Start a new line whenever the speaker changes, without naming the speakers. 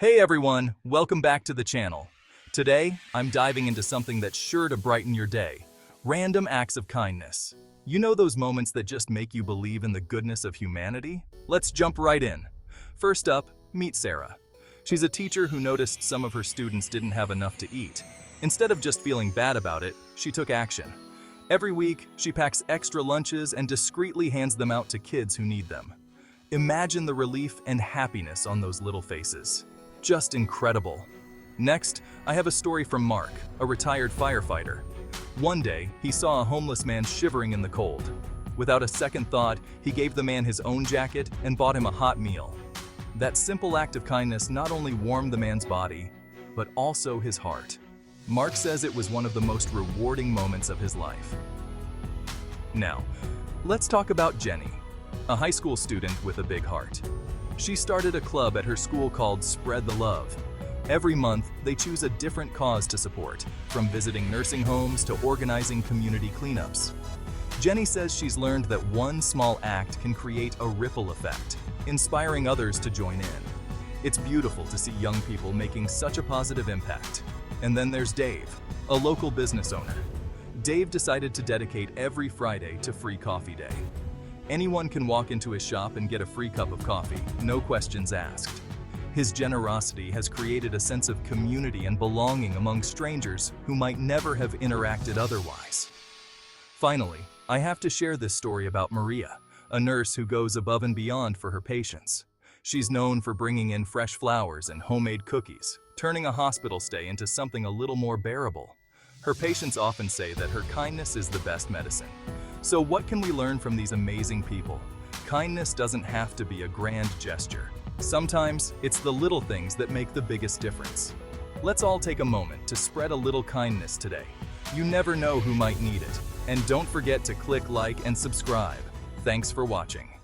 Hey everyone, welcome back to the channel. Today, I'm diving into something that's sure to brighten your day. Random acts of kindness. You know those moments that just make you believe in the goodness of humanity? Let's jump right in. First up, meet Sarah. She's a teacher who noticed some of her students didn't have enough to eat. Instead of just feeling bad about it, she took action. Every week, she packs extra lunches and discreetly hands them out to kids who need them. Imagine the relief and happiness on those little faces. Just incredible. Next, I have a story from Mark, a retired firefighter. One day, he saw a homeless man shivering in the cold. Without a second thought, he gave the man his own jacket and bought him a hot meal. That simple act of kindness not only warmed the man's body, but also his heart. Mark says it was one of the most rewarding moments of his life. Now, let's talk about Jenny, a high school student with a big heart. She started a club at her school called Spread the Love. Every month, they choose a different cause to support, from visiting nursing homes to organizing community cleanups. Jenny says she's learned that one small act can create a ripple effect, inspiring others to join in. It's beautiful to see young people making such a positive impact. And then there's Dave, a local business owner. Dave decided to dedicate every Friday to Free Coffee Day. Anyone can walk into his shop and get a free cup of coffee, no questions asked. His generosity has created a sense of community and belonging among strangers who might never have interacted otherwise. Finally, I have to share this story about Maria, a nurse who goes above and beyond for her patients. She's known for bringing in fresh flowers and homemade cookies, turning a hospital stay into something a little more bearable. Her patients often say that her kindness is the best medicine. So what can we learn from these amazing people? Kindness doesn't have to be a grand gesture. Sometimes it's the little things that make the biggest difference. Let's all take a moment to spread a little kindness today. You never know who might need it. And don't forget to click like and subscribe. Thanks for watching.